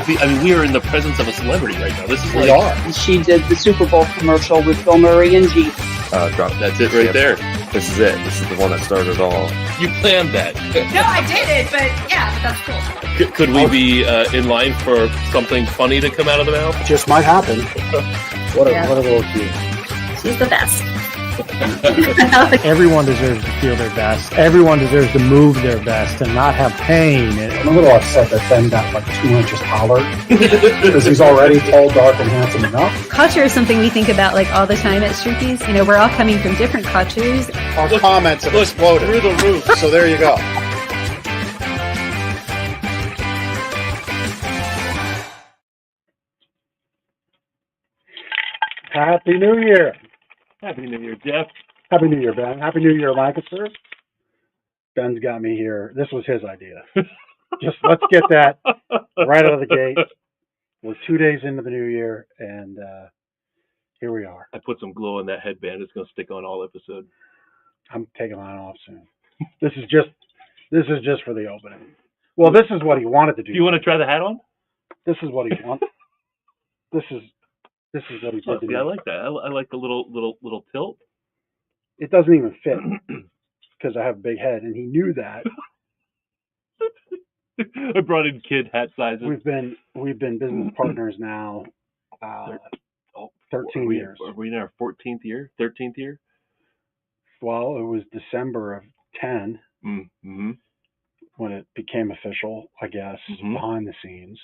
we are in the presence of a celebrity right now. This is We are. She did the Super Bowl commercial with Bill Murray and Jeep. That's it right there. This is it. This is the one that started it all. You planned that. No, I didn't, but yeah, but that's cool. Could we be in line for something funny to come out of the mouth? Just might happen. What a little cute. She's the best. Everyone deserves to feel their best. Everyone deserves to move their best and not have pain. I'm a little upset that Ben got like 2 inches taller because he's already tall, dark, and handsome enough. Culture is something we think about like all the time at Strookies. You know, we're all coming from different cultures. Our comments have exploded through the roof. So there you go. Happy New Year. Happy New Year, Jeff. Happy New Year, Ben. Happy New Year, Lancaster. Ben's got me here. This was his idea. Just let's get that right out of the gate. We're 2 days into the new year, and here we are. I put some glow on that headband. It's going to stick on all episode. I'm taking mine off soon. This is just for the opening. Well, this is what he wanted to do. Do you want to try the hat on? This is what he wants. This is what he did to me. I like that. I like the little tilt. It doesn't even fit because I have a big head, and he knew that. I brought in kid hat sizes. We've been business partners now 13 years. Are we in our 14th year? 13th year? Well, it was December of 10 when it became official, I guess, behind the scenes.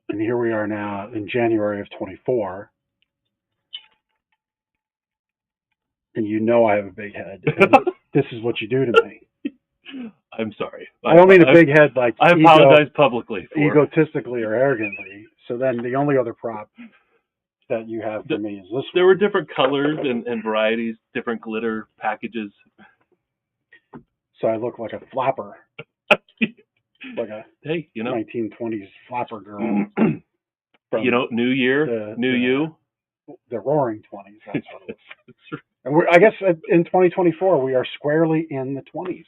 And here we are now in January of 24. And you know I have a big head. And this is what you do to me. I'm sorry. I don't mean a big head like I apologize publicly. Egotistically or arrogantly. So then the only other prop that you have for me is this There one. were different colors and varieties, different glitter packages. So I look like a flapper. Like a 1920s flapper girl. New year, new you. The roaring 20s. That's what it is. And I guess in 2024 we are squarely in the 20s.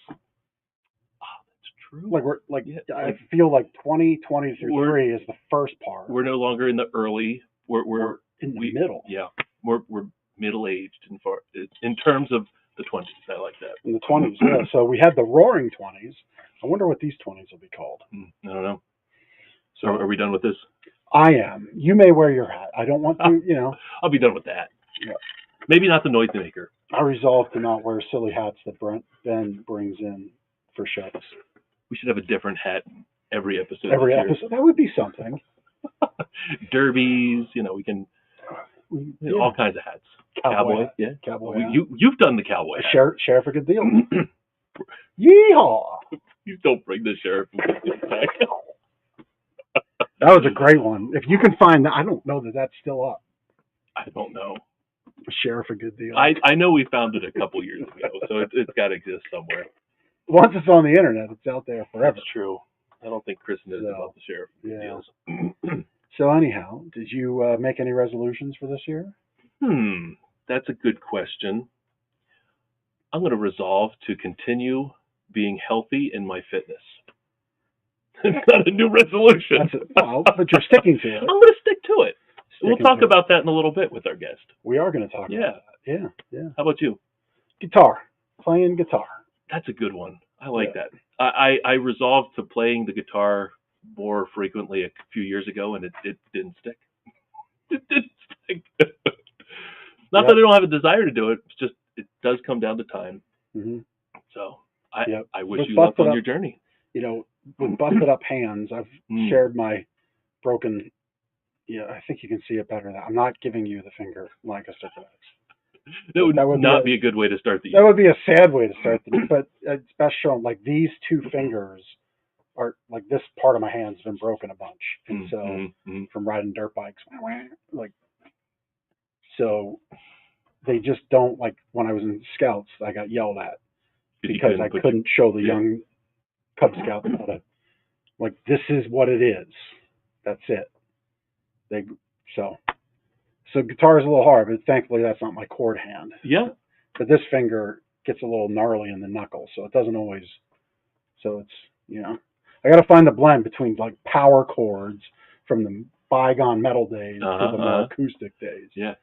True. I feel like 20 through 3 is the first part. We're no longer in the early. We're in the middle. Yeah, we're middle aged in terms of the 20s. I like that. In the 20s, yeah. So we had the roaring 20s. I wonder what these 20s will be called. I don't know. So are we done with this? I am. You may wear your hat. I don't want to. I'll be done with that. Yeah. Maybe not the noisemaker. I resolve to not wear silly hats that Ben brings in for shows. We should have a different hat every episode. Every episode. That would be something. Derbies, we can all kinds of hats. Cowboy. Yeah. Cowboy. You've done the cowboy hat. Sheriff a good deal. Yeehaw! You don't bring the sheriff back. That was a great one. If you can find that, I don't know that that's still up. I don't know. Sheriff a good deal. I know we found it a couple years ago, so it's got to exist somewhere. Once it's on the internet, it's out there forever. That's true. I don't think Chris knows about the sheriff deals. So anyhow, did you make any resolutions for this year? That's a good question. I'm going to resolve to continue being healthy in my fitness. It's not a new resolution. But you're sticking to it. I'm going to stick to it. We'll talk about that in a little bit with our guest. We are going to talk about that. Yeah. How about you? Guitar. Playing guitar. That's a good one. I like that. I resolved to playing the guitar more frequently a few years ago, and it didn't stick. It didn't stick. Not that I don't have a desire to do it. It's just it does come down to time. So I wish you luck on your journey. With busted up hands, I've shared my broken. Yeah, I think you can see it better now. I'm not giving you the finger, Lancaster Connects. That would not be a good way to start the year. That would be a sad way to start the year, but it's best shown. Like these two fingers are like this part of my hand's been broken a bunch, and so from riding dirt bikes, so they just don't like. When I was in Scouts, I got yelled at because I couldn't show the young Cub Scouts how to. Like this is what it is. That's it. So guitar is a little hard, but thankfully that's not my chord hand. Yeah. But this finger gets a little gnarly in the knuckle, so it doesn't always. So it's I got to find the blend between like power chords from the bygone metal days to the more acoustic days. Yeah.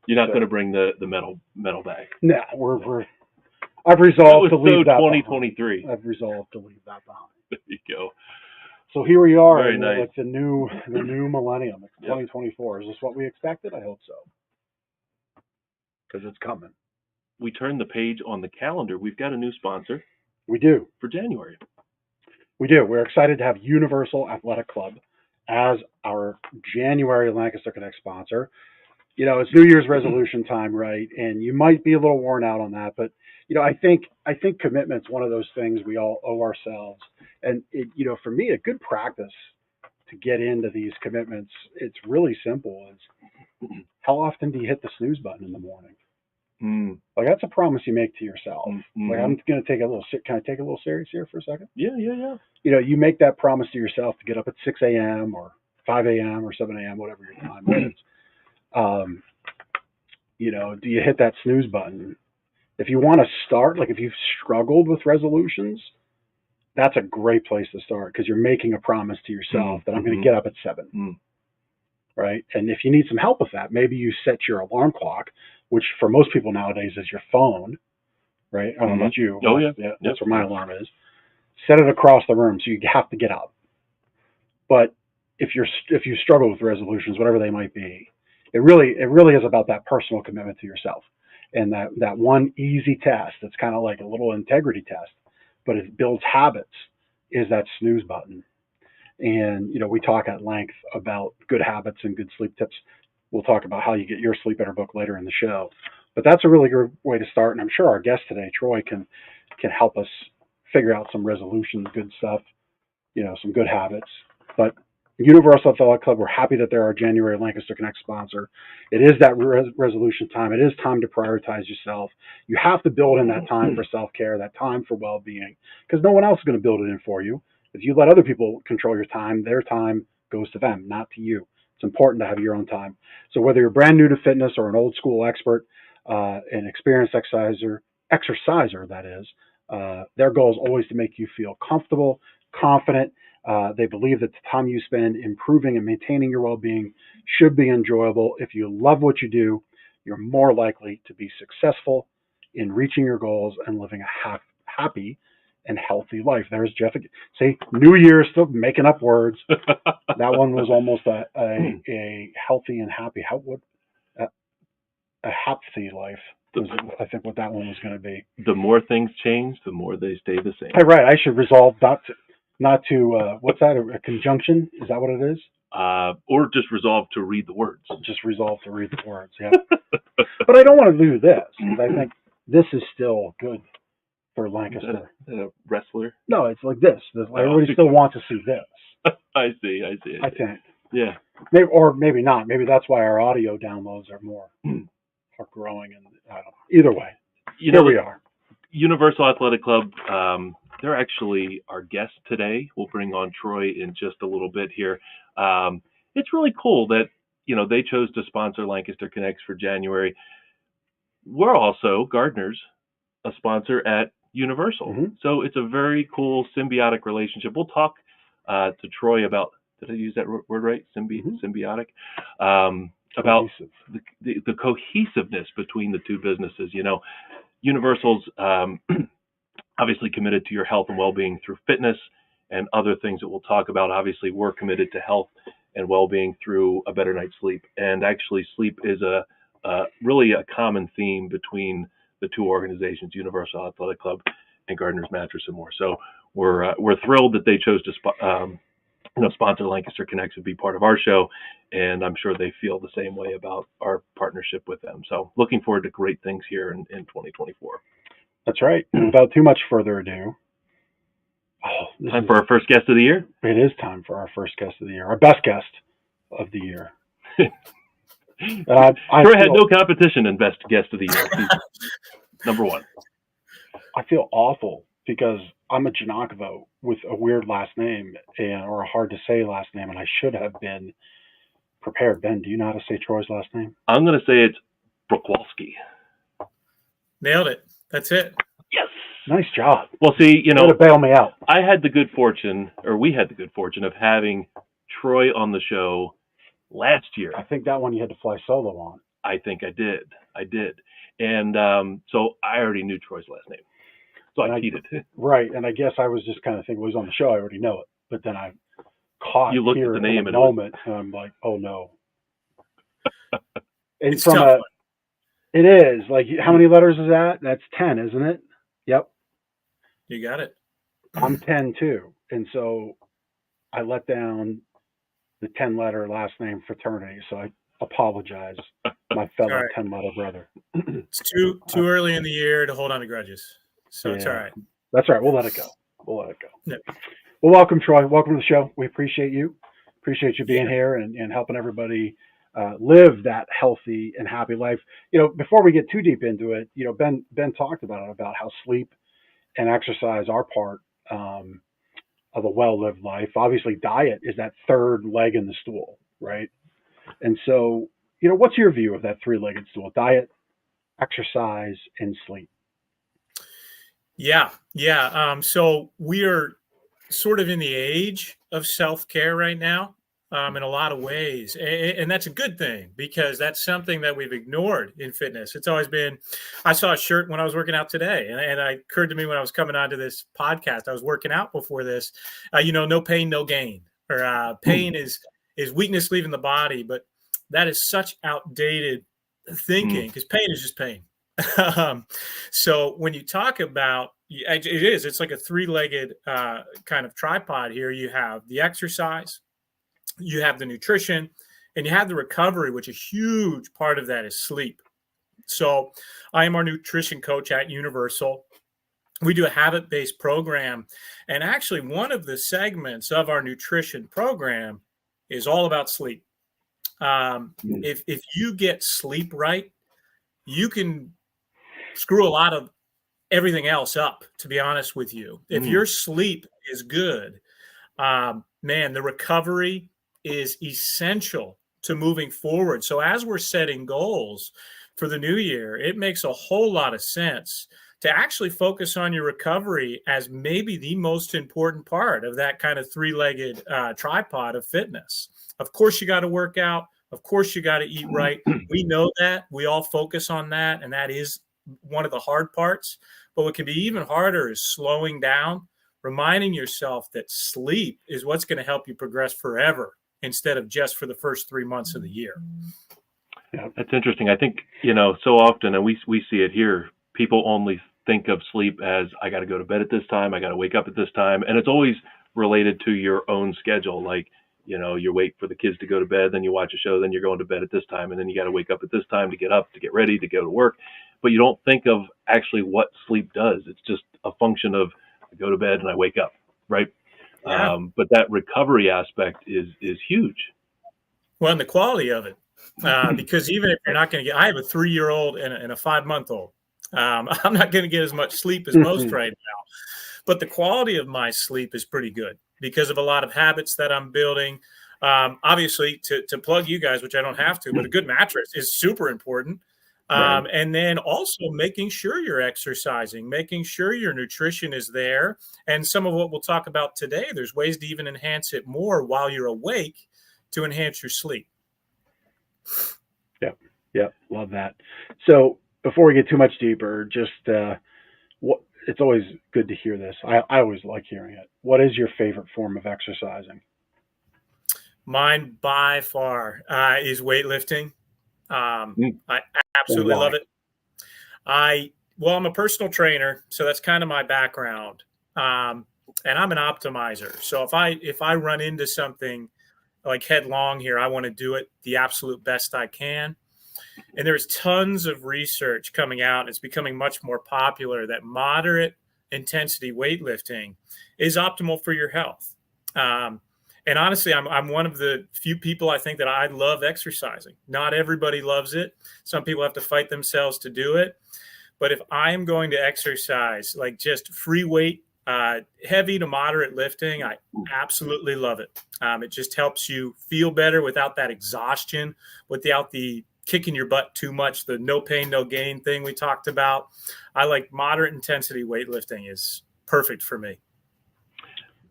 You're not going to bring the metal back. No, I've resolved to leave that 2023. behind. I've resolved to leave that behind. There you go. So here we are, Very in nice. like the new millennium. It's 2024. Is this what we expected? I hope so, because it's coming. We turned the page on the calendar. We've got a new sponsor. We do. For January. We do. We're excited to have Universal Athletic Club as our January Lancaster Connects sponsor. You know, it's New Year's resolution time, right? And you might be a little worn out on that, but I think commitment's one of those things we all owe ourselves. And for me, a good practice to get into these commitments, it's really simple. Is how often do you hit the snooze button in the morning? Like, that's a promise you make to yourself. Like, I'm going to take a little. Can I take a little serious here for a second? Yeah. You make that promise to yourself to get up at 6 a.m. or 5 a.m. or 7 a.m., whatever your time is. Do you hit that snooze button? If you want to start, like if you've struggled with resolutions, that's a great place to start, because you're making a promise to yourself that I'm going to get up at 7. Right? And if you need some help with that, maybe you set your alarm clock, which for most people nowadays is your phone, right? I don't know about you. Oh, yeah. That's where my alarm is. Set it across the room so you have to get up. But if you struggle with resolutions, whatever they might be, it really is about that personal commitment to yourself. And that one easy test, that's kind of like a little integrity test, but it builds habits, is that snooze button. And, we talk at length about good habits and good sleep tips. We'll talk about how you get your sleep better book later in the show. But that's a really good way to start. And I'm sure our guest today, Troy, can help us figure out some resolutions, good stuff, some good habits. But Universal Athletic Club, we're happy that they're our January Lancaster Connect sponsor. It is that resolution time. It is time to prioritize yourself. You have to build in that time for self-care, that time for well-being, because no one else is going to build it in for you. If you let other people control your time, their time goes to them, not to you. It's important to have your own time. So whether you're brand new to fitness or an old school expert, an experienced exerciser, that is, their goal is always to make you feel comfortable, confident. They believe that the time you spend improving and maintaining your well-being should be enjoyable. If you love what you do, you're more likely to be successful in reaching your goals and living a happy and healthy life. There's Jeff. See, New Year, still making up words. That one was almost a healthy and happy. A happy life was, I think, what that one was going to be. The more things change, the more they stay the same. Hey, right. I should resolve not to what's that? A conjunction? Is that what it is? Or just resolve to read the words. Just resolve to read the words. Yeah. But I don't want to do this, because I think this is still good for Lancaster. Is that a wrestler? No, it's like this. Everybody still wants to see this. I see. I think. Yeah. Maybe, or maybe not. Maybe that's why our audio downloads are more are growing. And I don't know. Either way, here we are. Universal Athletic Club. They're actually our guest today. We'll bring on Troy in just a little bit here. It's really cool that they chose to sponsor Lancaster Connects for January. We're also Gardeners, a sponsor at Universal. So it's a very cool symbiotic relationship. We'll talk to Troy about, did I use that word right? Symbiotic? About the cohesiveness between the two businesses. Universal's obviously committed to your health and well-being through fitness and other things that we'll talk about. Obviously, we're committed to health and well-being through a better night's sleep. And actually, sleep is really a common theme between the two organizations, Universal Athletic Club and Gardeners Mattress and More. So we're thrilled that they chose to sponsor Lancaster Connects and be part of our show, and I'm sure they feel the same way about our partnership with them. So looking forward to great things here in 2024. That's right. Without too much further ado, time for our first guest of the year. It is time for our first guest of the year, our best guest of the year. Troy had no competition in best guest of the year. He's number one. I feel awful because I'm a Janakovo with a weird last name or a hard to say last name, and I should have been prepared. Ben, do you know how to say Troy's last name? I'm going to say it's Bruchwalski. Nailed it. That's it. Yes. Nice job. Well, see, Way to bail me out. we had the good fortune of having Troy on the show last year. I think that one you had to fly solo on. I think I did. And so I already knew Troy's last name. So I cheated. Right. And I guess I was just kind of thinking, well, he's on the show. I already know it. But then I caught You looked here at the name in a and moment, and I'm like, oh, no. And It's tough. it is. Like, how many letters is that? That's 10, isn't it? Yep. You got it. I'm 10 too. And so I let down the 10-letter last name fraternity. So I apologize, my fellow All right. 10-letter brother. It's too early in the year to hold on to grudges. So it's Yeah. all right. That's all right. We'll let it go. Yep. Well, welcome, Troy. Welcome to the show. We appreciate you. Appreciate you being here and helping everybody live that healthy and happy life. Before we get too deep into it, Ben talked about how sleep and exercise are part of a well-lived life. Obviously, diet is that third leg in the stool, right? And so, what's your view of that three-legged stool? Diet, exercise, and sleep. Yeah. So we are sort of in the age of self-care right now, in a lot of ways. And that's a good thing, because that's something that we've ignored in fitness. It's always been, I saw a shirt when I was working out today, and it occurred to me when I was coming onto this podcast, I was working out before this, no pain, no gain, or pain is weakness leaving the body. But that is such outdated thinking, because pain is just pain. So when you talk about, it's like a three-legged kind of tripod here. You have the exercise, you have the nutrition, and you have the recovery, which a huge part of that is sleep. So I am our nutrition coach at Universal. We do a habit-based program. And actually, one of the segments of our nutrition program is all about sleep. If you get sleep right, you can screw a lot of everything else up, to be honest with you. If your sleep is good, man, the recovery is essential to moving forward. So as we're setting goals for the new year, it makes a whole lot of sense to actually focus on your recovery as maybe the most important part of that kind of three-legged tripod of fitness. Of course, you got to work out. Of course, you got to eat right. We know that. We all focus on that, and that is one of the hard parts. But what can be even harder is slowing down, reminding yourself that sleep is what's going to help you progress forever instead of just for the first 3 months of the year. Yeah, that's interesting. I think, so often, and we see it here, people only think of sleep as, I got to go to bed at this time, I got to wake up at this time. And it's always related to your own schedule. Like, you wait for the kids to go to bed, then you watch a show, then you're going to bed at this time, and then you got to wake up at this time to get up, to get ready, to go to work. But you don't think of actually what sleep does. It's just a function of, I go to bed and I wake up, right? Yeah. But that recovery aspect is huge. Well, and the quality of it, because even if you're not going to get, I have a 3-year-old and a 5-month-old. I'm not going to get as much sleep as most right now, but the quality of my sleep is pretty good because of a lot of habits that I'm building. Obviously, to plug you guys, which I don't have to, but a good mattress is super important. Right. And then also making sure you're exercising, making sure your nutrition is there. And some of what we'll talk about today, there's ways to even enhance it more while you're awake to enhance your sleep. Yep. Love that. So before we get too much deeper, just it's always good to hear this. I always like hearing it. What is your favorite form of exercising? Mine by far is weightlifting. I absolutely love it. I'm a personal trainer, so that's kind of my background. And I'm an optimizer. So if I run into something like headlong here, I want to do it the absolute best I can. And there's tons of research coming out. It's becoming much more popular that moderate intensity weightlifting is optimal for your health. And honestly, I'm one of the few people I think that I love exercising. Not everybody loves it. Some people have to fight themselves to do it. But if I am going to exercise, like just free weight, heavy to moderate lifting, I absolutely love it. It just helps you feel better without that exhaustion, without the kicking your butt too much, the no pain, no gain thing we talked about. I like moderate intensity weightlifting is perfect for me.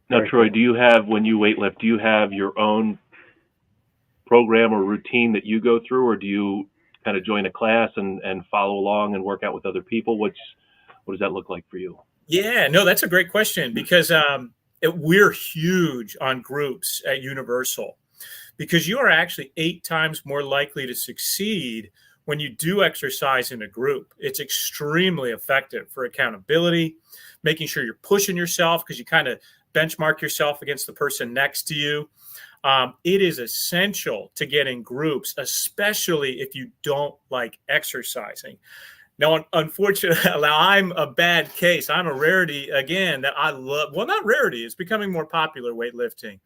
Now, Troy, do you have, when you weightlift, do you have your own program or routine that you go through, or do you kind of join a class and follow along and work out with other people? What does that look like for you? Yeah, no, that's a great question, because we're huge on groups at Universal, because you are actually 8 times more likely to succeed when you do exercise in a group. It's extremely effective for accountability, making sure you're pushing yourself, because you kind of benchmark yourself against the person next to you. It is essential to get in groups, especially if you don't like exercising. Now, unfortunately, I'm a bad case. I'm a rarity, again, that I love. Well, not rarity. It's becoming more popular, weightlifting.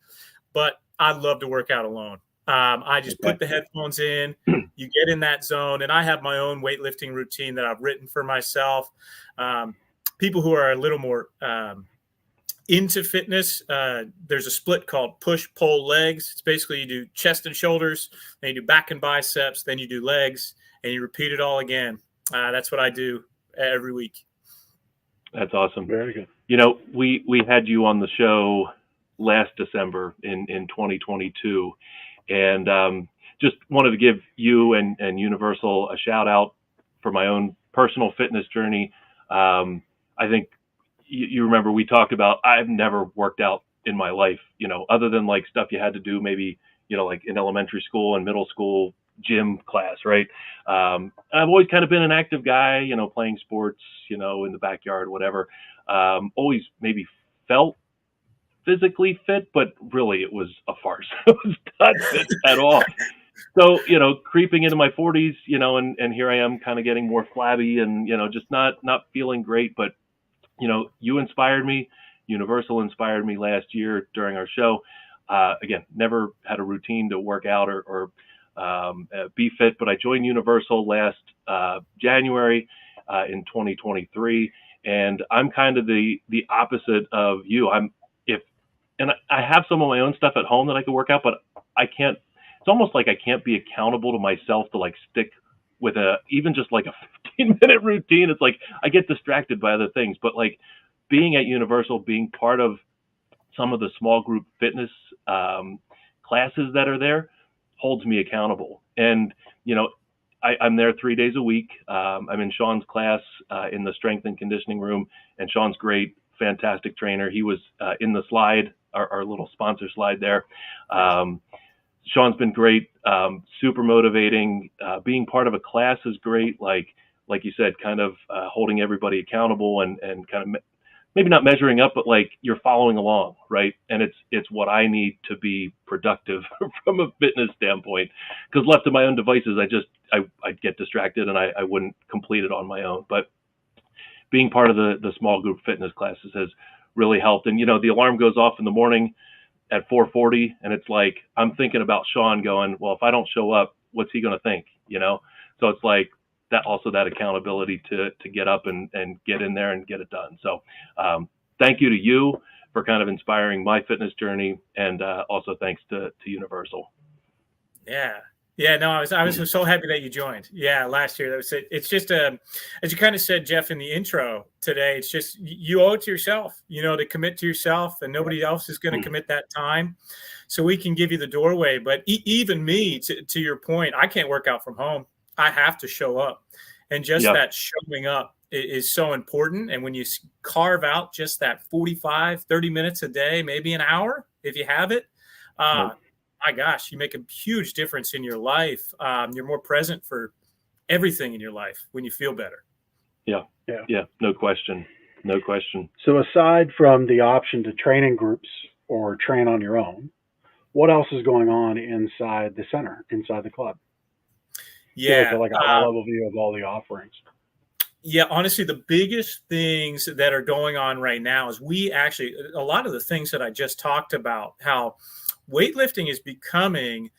But I love to work out alone. I just put the headphones in. You get in that zone. And I have my own weightlifting routine that I've written for myself. People who are a little more into fitness, there's a split called push, pull, legs. It's basically you do chest and shoulders, then you do back and biceps, then you do legs, and you repeat it all again. That's what I do every week. That's awesome. Very good. You know, we had you on the show last December in 2022, and just wanted to give you and Universal a shout out for my own personal fitness journey. I think you remember we talked about, I've never worked out in my life, you know, other than like stuff you had to do maybe, you know, like in elementary school and middle school gym class, right? I've always kind of been an active guy, you know, playing sports, you know, in the backyard, whatever. Always maybe felt physically fit, but really it was a farce. I was not fit at all. So, you know, creeping into my 40s, you know, and here I am kind of getting more flabby and, you know, just not feeling great. But, you know, you inspired me. Universal inspired me last year during our show. Again, never had a routine to work out or be fit, but I joined Universal last January in 2023, and I'm kind of the opposite of you. I have some of my own stuff at home that I could work out, but I can't. It's almost like I can't be accountable to myself to like stick with even just like a 15-minute routine. It's like I get distracted by other things, but like being at Universal, being part of some of the small group fitness classes that are there holds me accountable. And, you know, I'm there 3 days a week. I'm in Sean's class in the strength and conditioning room, and Sean's great, fantastic trainer. He was in the slide, our little sponsor slide there. Sean's been great, super motivating. Being part of a class is great. Like you said, kind of holding everybody accountable and kind of maybe not measuring up, but like you're following along, right? And it's what I need to be productive from a fitness standpoint. Because left to my own devices, I'd get distracted and I wouldn't complete it on my own. But being part of the small group fitness classes has really helped. And, you know, the alarm goes off in the morning at 4:40, and it's like I'm thinking about Sean going, well, if I don't show up, what's he going to think, you know? So it's like that accountability to get up and get in there and get it done. So thank you to you for kind of inspiring my fitness journey, and also thanks to Universal. Yeah, no, I was so happy that you joined. Yeah, last year. That was it. It's just as you kind of said, Jeff, in the intro today, it's just you owe it to yourself, you know, to commit to yourself, and nobody else is going to commit that time. So we can give you the doorway. But even me, to your point, I can't work out from home. I have to show up, and just that showing up is so important. And when you carve out just that 45, 30 minutes a day, maybe an hour, if you have it, my gosh, you make a huge difference in your life. You're more present for everything in your life when you feel better. Yeah. No question. So aside from the option to train in groups or train on your own, what else is going on inside the center, inside the club? Yeah. Like a high-level view of all the offerings. Yeah, honestly, the biggest things that are going on right now is a lot of the things that I just talked about, how weightlifting is becoming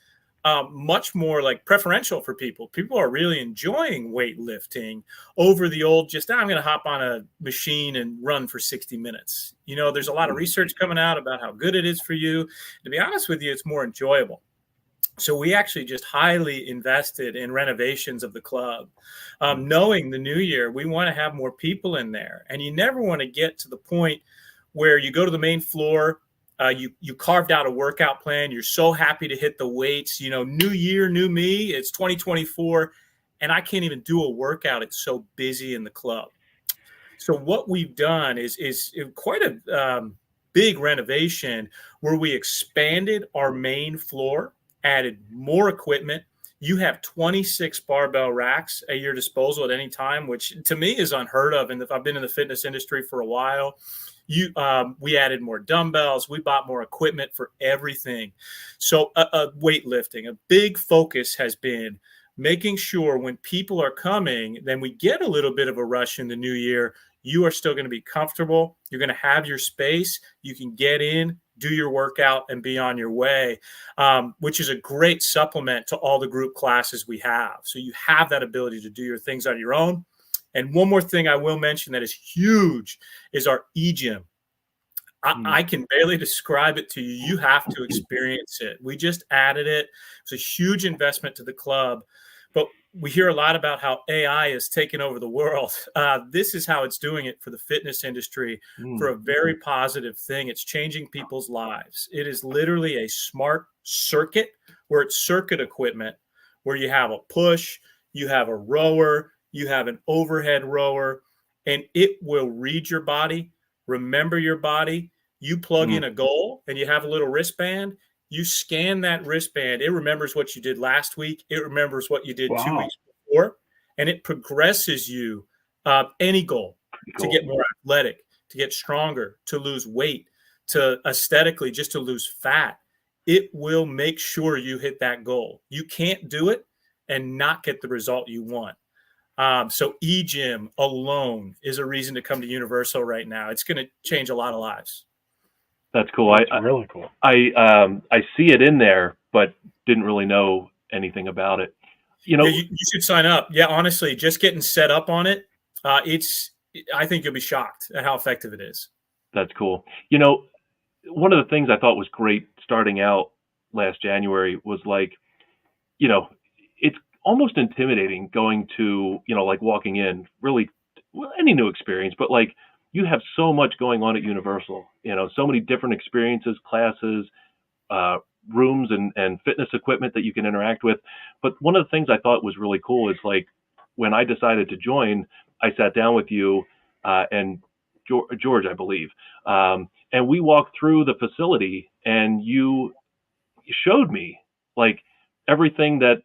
much more like preferential for people. People are really enjoying weightlifting over the old I'm going to hop on a machine and run for 60 minutes. You know, there's a lot of research coming out about how good it is for you. To be honest with you, it's more enjoyable. So we actually just highly invested in renovations of the club, knowing the new year, we want to have more people in there. And you never want to get to the point where you go to the main floor, you carved out a workout plan. You're so happy to hit the weights, new year, new me, it's 2024. And I can't even do a workout. It's so busy in the club. So what we've done is quite a big renovation where we expanded our main floor, added more equipment. You have 26 barbell racks at your disposal at any time, which to me is unheard of. And I've been in the fitness industry for a while. We added more dumbbells. We bought more equipment for everything. So weightlifting, a big focus has been making sure when people are coming, then we get a little bit of a rush in the new year. You are still going to be comfortable. You're going to have your space. You can get in, do your workout, and be on your way, which is a great supplement to all the group classes we have. So you have that ability to do your things on your own. And one more thing I will mention that is huge is our e-gym. I can barely describe it to you. You have to experience it. We just added it. It's a huge investment to the club. But we hear a lot about how AI is taking over the world. This is how it's doing it for the fitness industry for a very positive thing. It's changing people's lives. It is literally a smart circuit where it's circuit equipment, where you have a push, you have a rower, you have an overhead rower, and it will read your body, remember your body. You plug in a goal and you have a little wristband. You scan that wristband. It remembers what you did last week. It remembers what you did 2 weeks before, and it progresses you any goal to get more athletic, to get stronger, to lose weight, to aesthetically just to lose fat. It will make sure you hit that goal. You can't do it and not get the result you want. So e-gym alone is a reason to come to Universal right now. It's going to change a lot of lives. That's cool. That's really cool. I see it in there, but didn't really know anything about it. You should sign up. Yeah, honestly, just getting set up on it, I think you'll be shocked at how effective it is. That's cool. One of the things I thought was great starting out last January was it's almost intimidating going to, walking in, really, any new experience, but you have so much going on at Universal, so many different experiences, classes, rooms and fitness equipment that you can interact with. But one of the things I thought was really cool is when I decided to join, I sat down with you and George, I believe, and we walked through the facility and you showed me everything that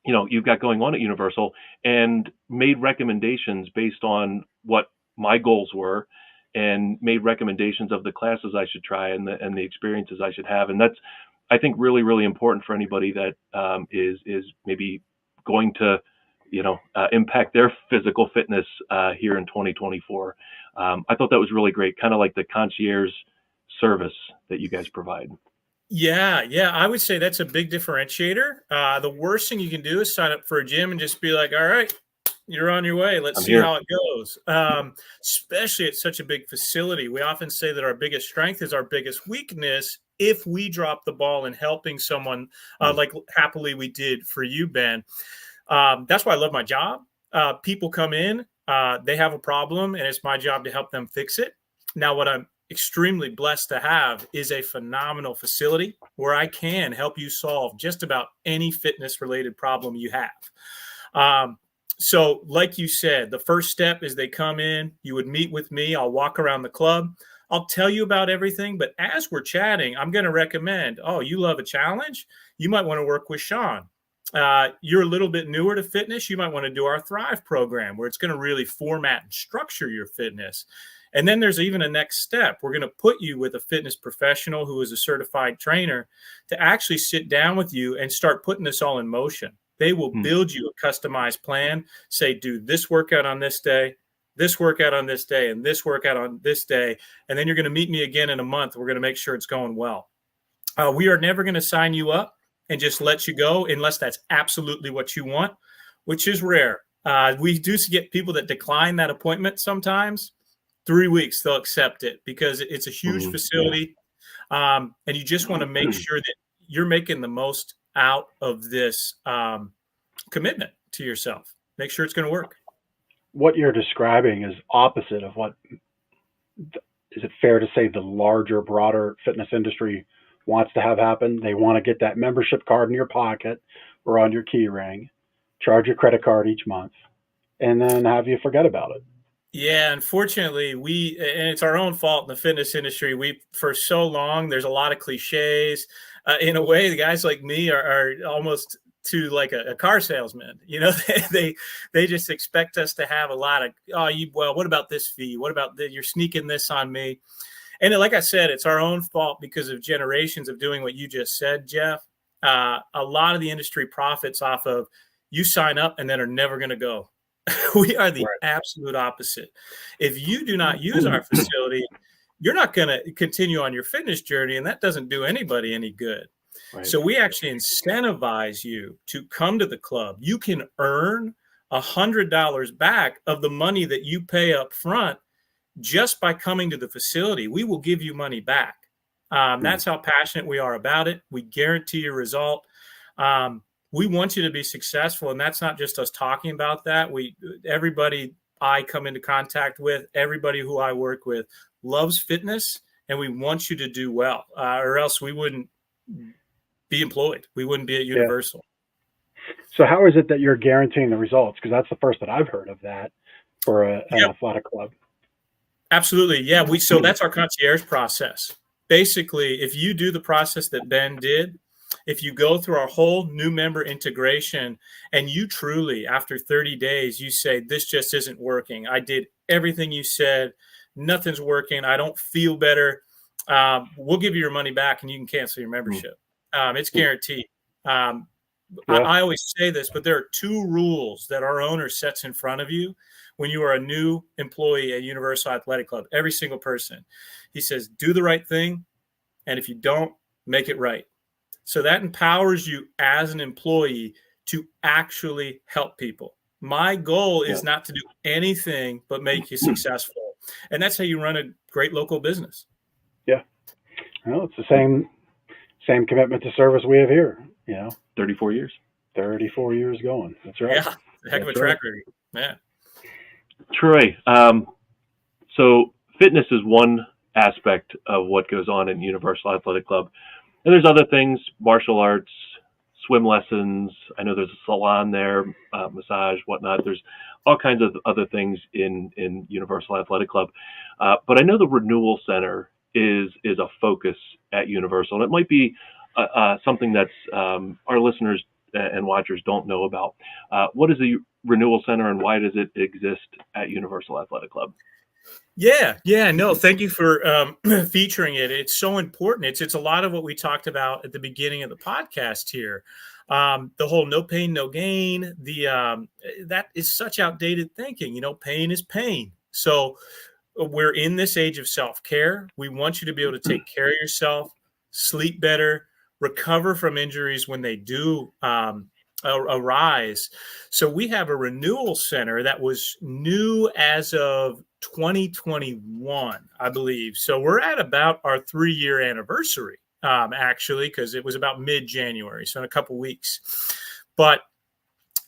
you've got going on at Universal and made recommendations based on what my goals were and made recommendations of the classes I should try and the experiences I should have. And that's, I think, really, really important for anybody that is maybe going to, impact their physical fitness here in 2024. I thought that was really great, kind of like the concierge service that you guys provide. Yeah, I would say that's a big differentiator. The worst thing you can do is sign up for a gym and just be like, all right, you're on your way. Let's see how it goes. Especially at such a big facility. We often say that our biggest strength is our biggest weakness if we drop the ball in helping someone like happily we did for you, Ben. That's why I love my job. People come in, they have a problem, and it's my job to help them fix it. Now, what I'm extremely blessed to have is a phenomenal facility where I can help you solve just about any fitness related problem you have. So like you said, the first step is they come in, you would meet with me. I'll walk around the club. I'll tell you about everything. But as we're chatting, I'm going to recommend, you love a challenge? You might want to work with Sean. You're a little bit newer to fitness. You might want to do our Thrive program where it's going to really format and structure your fitness. And then there's even a next step. We're going to put you with a fitness professional who is a certified trainer to actually sit down with you and start putting this all in motion. They will build you a customized plan, say, do this workout on this day, this workout on this day, and this workout on this day. And then you're going to meet me again in a month. We're going to make sure it's going well. We are never going to sign you up and just let you go unless that's absolutely what you want, which is rare. We do get people that decline that appointment sometimes. 3 weeks, they'll accept it because it's a huge facility. And you just want to make sure that you're making the most out of this commitment to yourself. Make sure it's going to work. What you're describing is opposite of what, is it fair to say, the larger, broader fitness industry wants to have happen? They want to get that membership card in your pocket or on your key ring, charge your credit card each month, and then have you forget about it. Yeah, unfortunately, and it's our own fault in the fitness industry. For so long, there's a lot of cliches. In a way, the guys like me are almost to like a car salesman. You know, they just expect us to have a lot of, what about this fee? What about you're sneaking this on me? And like I said, it's our own fault because of generations of doing what you just said, Jeff. A lot of the industry profits off of you sign up and then are never going to go. We are the absolute opposite. If you do not use our facility, you're not going to continue on your fitness journey, and that doesn't do anybody any good. Right. So we actually incentivize you to come to the club. You can earn $100 back of the money that you pay up front just by coming to the facility. We will give you money back. That's how passionate we are about it. We guarantee a result. We want you to be successful, and that's not just us talking about that. Everybody I come into contact with, everybody who I work with loves fitness, and we want you to do well, or else we wouldn't be employed. We wouldn't be at Universal. Yeah. So how is it that you're guaranteeing the results? Because that's the first that I've heard of that for an athletic club. Absolutely. Yeah. So that's our concierge process. Basically, if you do the process that Ben did, if you go through our whole new member integration and you truly, after 30 days, you say, this just isn't working. I did everything you said. Nothing's working. I don't feel better. We'll give you your money back and you can cancel your membership. It's guaranteed. I always say this, but there are 2 rules that our owner sets in front of you when you are a new employee at Universal Athletic Club. Every single person. He says, do the right thing. And if you don't, make it right. So that empowers you as an employee to actually help people. My goal is not to do anything but make you successful. And that's how you run a great local business. Yeah. Well, it's the same commitment to service we have here, 34 years. 34 years going. That's right. Yeah. Heck of a track record. Yeah. Troy, so fitness is one aspect of what goes on in Universal Athletic Club. And there's other things, martial arts, swim lessons. I know there's a salon there, massage, whatnot. There's all kinds of other things in Universal Athletic Club. But I know the Renewal Center is a focus at Universal. And it might be something that's our listeners and watchers don't know about. What is the Renewal Center and why does it exist at Universal Athletic Club? Yeah. No, thank you for featuring it. It's so important. It's a lot of what we talked about at the beginning of the podcast here. The whole no pain, no gain. That is such outdated thinking. Pain is pain. So we're in this age of self-care. We want you to be able to take care of yourself, sleep better, recover from injuries when they do arise. So we have a renewal center that was new as of 2021, I believe. So we're at about our 3-year anniversary, actually, because it was about mid-January, so in a couple weeks. But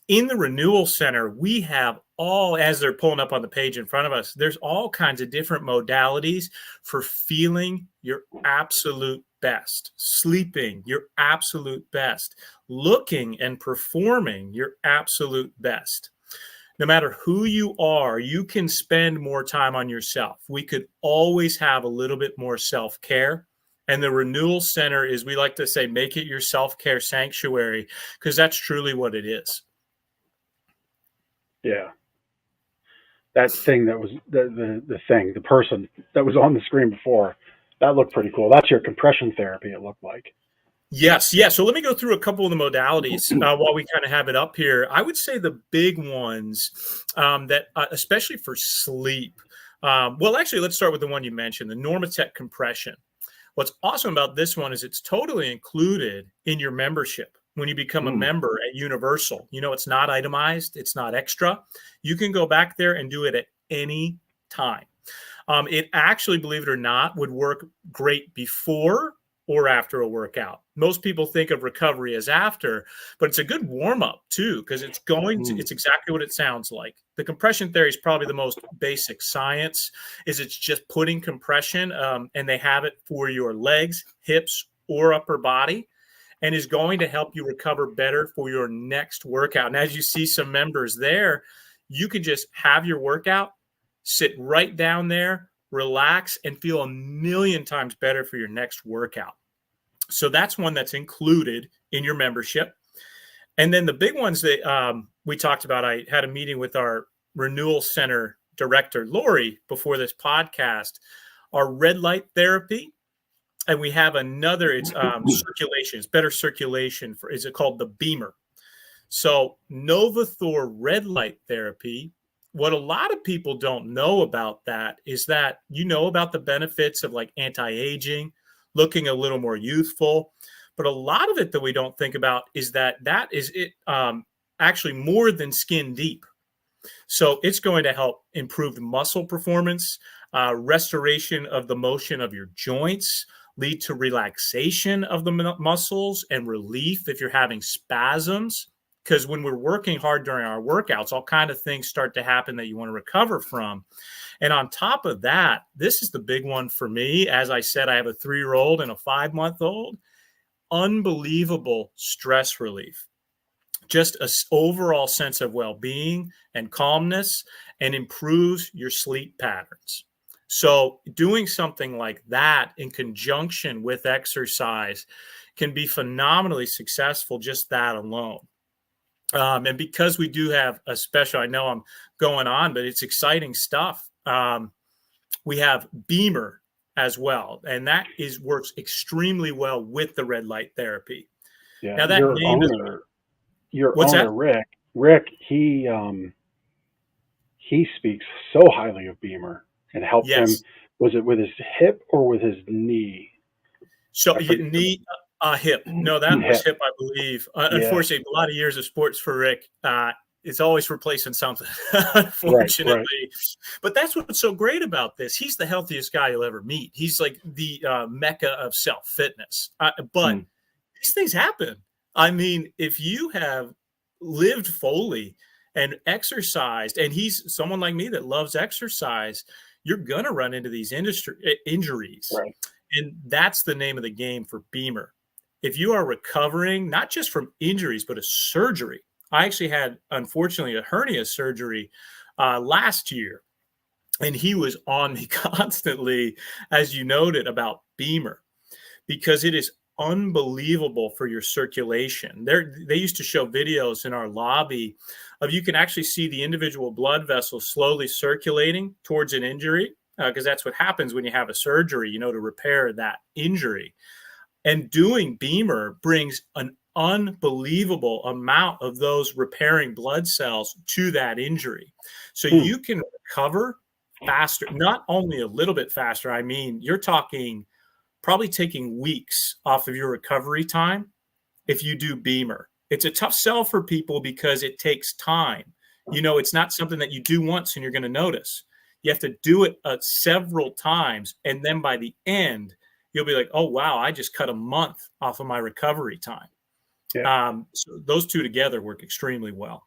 in the renewal center, we have all, as they're pulling up on the page in front of us, there's all kinds of different modalities for feeling your absolute best, sleeping your absolute best, looking and performing your absolute best. No matter who you are, you can spend more time on yourself. We could always have a little bit more self-care. And the Renewal Center is, we like to say, make it your self-care sanctuary, because that's truly what it is. Yeah. That thing that was the person that was on the screen before, that looked pretty cool. That's your compression therapy, it looked like. Yes. Yeah. So let me go through a couple of the modalities while we kind of have it up here. I would say the big ones that, especially for sleep. Well, actually, let's start with the one you mentioned, the Novothor compression. What's awesome about this one is it's totally included in your membership. When you become a member at Universal, it's not itemized. It's not extra. You can go back there and do it at any time. It actually, believe it or not, would work great before or after a workout. Most people think of recovery as after, but it's a good warm up too, because it's exactly what it sounds like. The compression theory is probably the most basic science. It's just putting compression, and they have it for your legs, hips, or upper body, and is going to help you recover better for your next workout. And as you see some members there, you can just have your workout, sit right down there, relax, and feel a million times better for your next workout. So that's one that's included in your membership. And then the big ones that we talked about, I had a meeting with our Renewal Center director, Lori, before this podcast, are red light therapy. And we have another, it's circulation. It's better circulation. Is it called the Bemer? So Novothor red light therapy, what a lot of people don't know about that is that about the benefits of like anti-aging, looking a little more youthful. But a lot of it that we don't think about is that is it actually more than skin deep. So it's going to help improve muscle performance, restoration of the motion of your joints, lead to relaxation of the muscles and relief if you're having spasms. Because when we're working hard during our workouts, all kind of things start to happen that you want to recover from. And on top of that, this is the big one for me. As I said, I have a 3-year-old and a 5-month-old. Unbelievable stress relief. Just an overall sense of well-being and calmness, and improves your sleep patterns. So doing something like that in conjunction with exercise can be phenomenally successful, just that alone. And because we do have a special, I know I'm going on, but it's exciting stuff. We have Bemer as well, and that works extremely well with the red light therapy. Yeah, now that your what's owner, that? Rick, he speaks so highly of Bemer and helped him. Was it with his hip or with his knee? So knee, hip. No, that was hip, I believe. Unfortunately, a lot of years of sports for Rick. It's always replacing something, unfortunately. Right. But that's what's so great about this. He's the healthiest guy you'll ever meet. He's like the mecca of self-fitness. But these things happen. I mean, if you have lived fully and exercised, and he's someone like me that loves exercise, you're going to run into these injuries. Right. And that's the name of the game for Bemer. If you are recovering, not just from injuries, but a surgery. I actually had, unfortunately, a hernia surgery last year, and he was on me constantly, as you noted, about Bemer, because it is unbelievable for your circulation. They used to show videos in our lobby of you can actually see the individual blood vessels slowly circulating towards an injury, because that's what happens when you have a surgery, to repair that injury. And doing Bemer brings an unbelievable amount of those repairing blood cells to that injury. So you can recover faster, not only a little bit faster. I mean, you're talking probably taking weeks off of your recovery time if you do Bemer. It's a tough sell for people because it takes time. It's not something that you do once and you're going to notice. You have to do it several times. And then by the end, you'll be like, oh, wow, I just cut a month off of my recovery time. Yeah. So those two together work extremely well.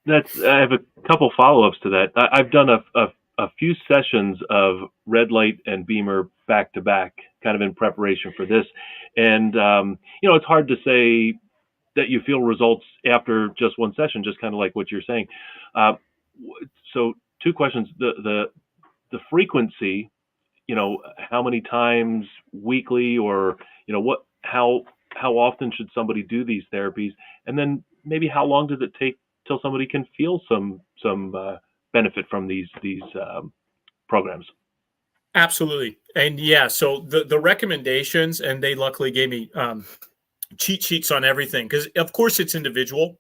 I have a couple follow-ups to that. I've done a few sessions of red light and Bemer back to back, kind of in preparation for this. And, it's hard to say that you feel results after just one session, just kind of like what you're saying. So 2 questions. The frequency, how many times weekly, or, how often should somebody do these therapies? And then maybe how long does it take till somebody can feel some benefit from these programs? Absolutely. And so the recommendations, and they luckily gave me cheat sheets on everything, because of course it's individual,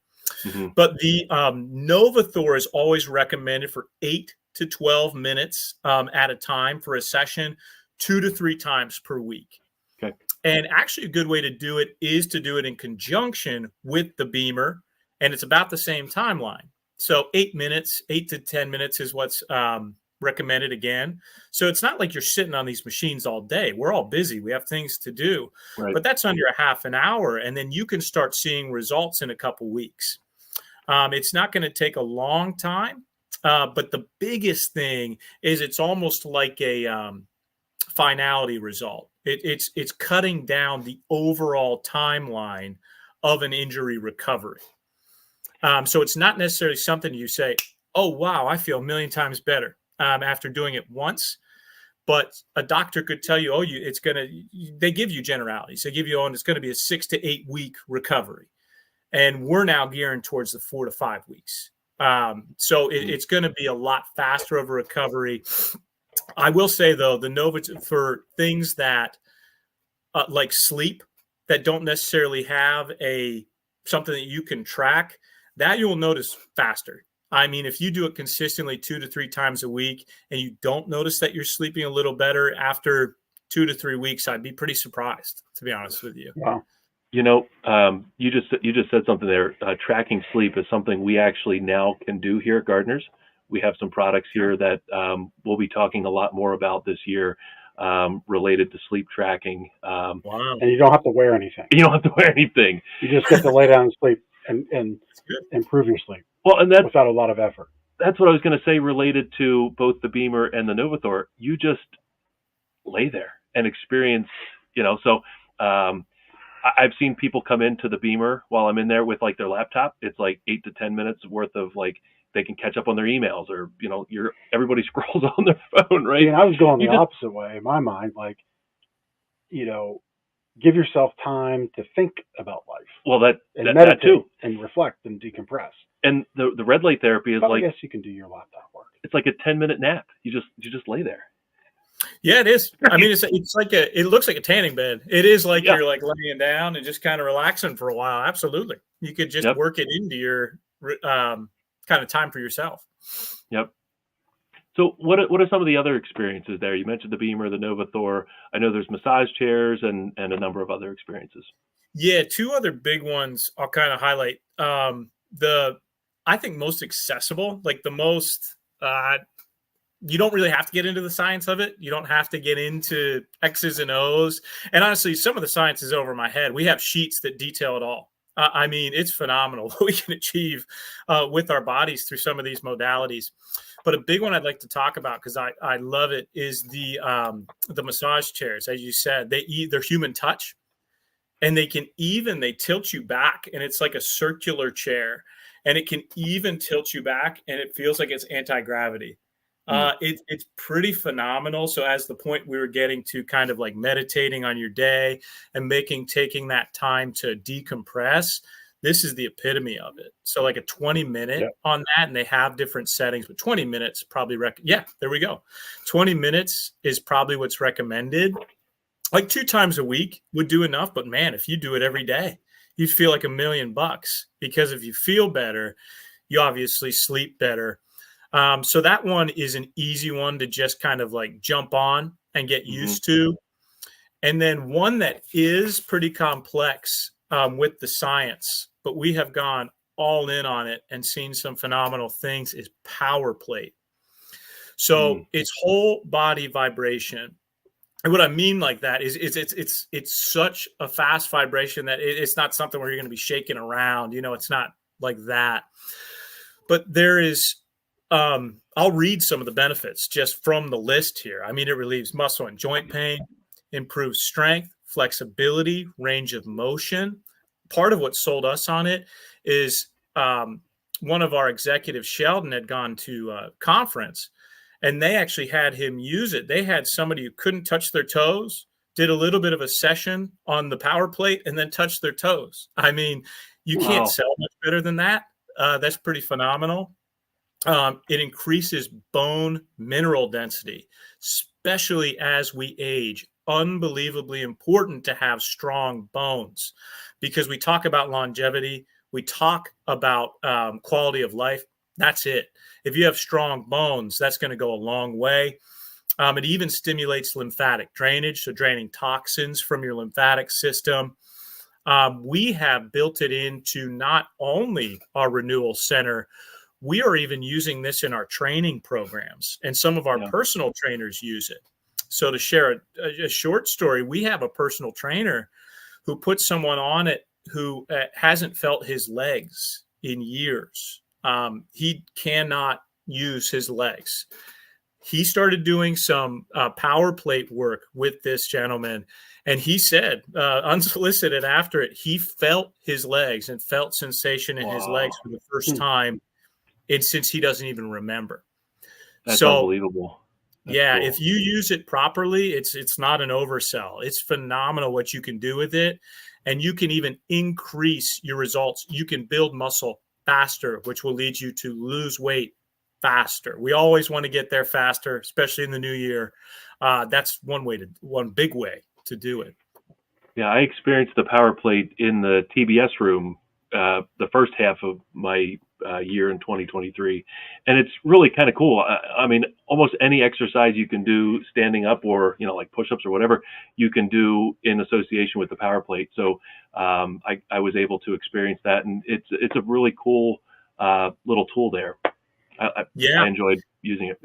but the Novothor is always recommended for 8 to 12 minutes at a time for a session, 2 to 3 times per week. Okay. And actually a good way to do it is to do it in conjunction with the Bemer, and it's about the same timeline. So 8 to 10 minutes is what's recommend it again. So it's not like you're sitting on these machines all day. We're all busy. We have things to do, Right. but that's under a half an hour. And then you can start seeing results in a couple weeks. It's not going to take a long time. But the biggest thing is it's almost like a finality result. It's cutting down the overall timeline of an injury recovery. So it's not necessarily something you say, oh, wow, I feel a million times better after doing it once. But a doctor could tell you, they give you generalities. They give you, it's going to be a 6 to 8 week recovery. And we're now gearing towards the 4 to 5 weeks. So it's going to be a lot faster of a recovery. I will say, though, the Novothor for things that like sleep that don't necessarily have something that you can track, that you'll notice faster. I mean, if you do it consistently 2 to 3 times a week and you don't notice that you're sleeping a little better after 2 to 3 weeks, I'd be pretty surprised, to be honest with you. Wow. You just said something there. Tracking sleep is something we actually now can do here at Gardeners. We have some products here that we'll be talking a lot more about this year related to sleep tracking. Wow. And you don't have to wear anything. You don't have to wear anything. You just get to lay down and sleep and improve your sleep. Well, and that's without a lot of effort. That's what I was going to say related to both the Bemer and the Novothor. You just lay there and experience, so I've seen people come into the Bemer while I'm in there with like their laptop. It's like 8 to 10 minutes worth of like they can catch up on their emails or everybody scrolls on their phone, right? I mean, I was going the opposite way in my mind, like give yourself time to think about life. Well, meditate that too, and reflect and decompress. And the red light therapy is I guess you can do your laptop work. It's like a 10-minute nap. You just lay there. Yeah, it is. I mean, it's like it looks like a tanning bed. It is like you're like laying down and just kind of relaxing for a while. Absolutely. You could just work it into your kind of time for yourself. Yep. So what are some of the other experiences there? You mentioned the Bemer, the Novothor. I know there's massage chairs and a number of other experiences. Yeah, 2 other big ones I'll kind of highlight. I think most accessible, like the most you don't really have to get into the science of it. You don't have to get into X's and O's. And honestly, some of the science is over my head. We have sheets that detail it all. I mean, it's phenomenal what we can achieve with our bodies through some of these modalities. But a big one I'd like to talk about, because I love it, is the massage chairs. As you said, they're human touch. And they tilt you back, and it's like a circular chair. And it can even tilt you back, and it feels like it's anti-gravity. It's pretty phenomenal. So as the point we were getting to, kind of like meditating on your day and taking that time to decompress, this is the epitome of it. So like a 20-minute on that, and they have different settings, but 20 minutes probably, there we go. 20 minutes is probably what's recommended. Like 2 times a week would do enough, but man, if you do it every day, you'd feel like $1 million, because if you feel better, you obviously sleep better. So that one is an easy one to just kind of like jump on and get used to. And then one that is pretty complex with the science, but we have gone all in on it and seen some phenomenal things, is power plate. So it's whole body vibration. And what I mean like that is it's such a fast vibration that it's not something where you're going to be shaking around. It's not like that. But there is, I'll read some of the benefits just from the list here. I mean, it relieves muscle and joint pain, improves strength, flexibility, range of motion. Part of what sold us on it is one of our executives, Sheldon, had gone to a conference, and they actually had him use it. They had somebody who couldn't touch their toes, did a little bit of a session on the power plate, and then touched their toes. I mean, you can't sell much better than that. That's pretty phenomenal. It increases bone mineral density, especially as we age. Unbelievably important to have strong bones, because we talk about longevity. We talk about quality of life. That's it. If you have strong bones, that's going to go a long way. It even stimulates lymphatic drainage, so draining toxins from your lymphatic system. We have built it into not only our renewal center we are even using this in our training programs, and some of our personal trainers use it. So to share a short story, we have a personal trainer who puts someone on it who hasn't felt his legs in years. He cannot use his legs. He started doing some power plate work with this gentleman, and he said, unsolicited after it, he felt his legs and felt sensation in his legs for the first time since he doesn't even remember. That's unbelievable. That's cool. If you use it properly, it's not an oversell. It's phenomenal what you can do with it, and you can even increase your results. You can build muscle faster, which will lead you to lose weight faster. We always want to get there faster, especially in the new year. That's one big way to do it. Yeah, I experienced the power plate in the TBS room the first half of my year in 2023, and it's really kind of cool. I mean, almost any exercise you can do standing up, or like push-ups or whatever, you can do in association with the power plate. So I was able to experience that, and it's a really cool little tool there. I enjoyed using it.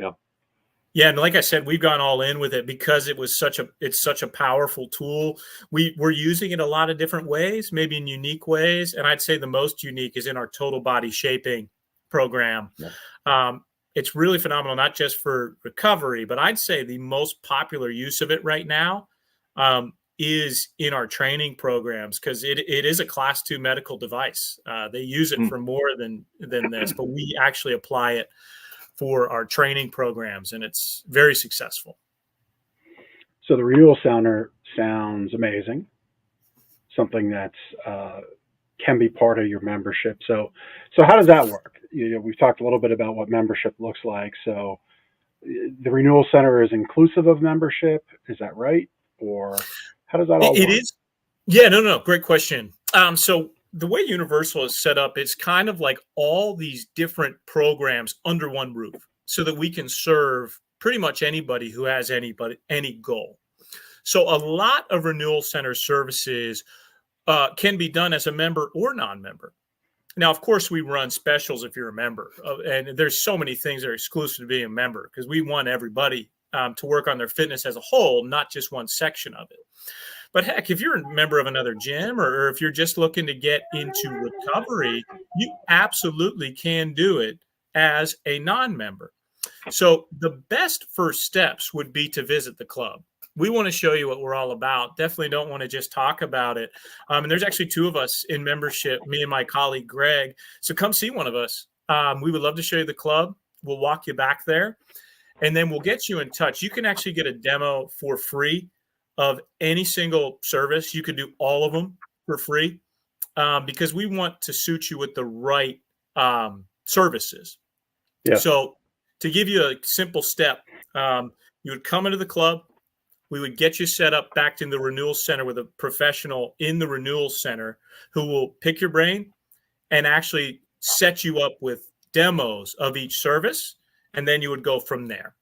Yeah, and like I said, we've gone all in with it because it's such a powerful tool. We're using it a lot of different ways, maybe in unique ways, and I'd say the most unique is in our total body shaping program. Yeah. It's really phenomenal, not just for recovery, but I'd say the most popular use of it right now is in our training programs, because it is a Class 2 medical device. They use it for more than this, but we actually apply it for our training programs, and it's very successful. So the renewal sounder sounds amazing. Something that's can be part of your membership. So how does that work? We've talked a little bit about what membership looks like. So the renewal center is inclusive of membership. Is that right? Or how does that all work? It is. Yeah, no. Great question. So the way Universal is set up, it's kind of like all these different programs under one roof, so that we can serve pretty much anybody who has any goal. So a lot of renewal center services can be done as a member or non-member. Now, of course, we run specials if you're a member, and there's so many things that are exclusive to being a member, because we want everybody to work on their fitness as a whole, not just one section of it. But heck, if you're a member of another gym, or if you're just looking to get into recovery, you absolutely can do it as a non-member. So the best first steps would be to visit the club. We want to show you what we're all about. Definitely don't want to just talk about it. And there's actually two of us in membership, me and my colleague, Greg. So come see one of us. We would love to show you the club. We'll walk you back there, and then we'll get you in touch. You can actually get a demo for free of any single service. You could do all of them for free, because we want to suit you with the right services. Yeah. So to give you a simple step, you would come into the club. We would get you set up back in the renewal center with a professional in the renewal center who will pick your brain and actually set you up with demos of each service, and then you would go from there.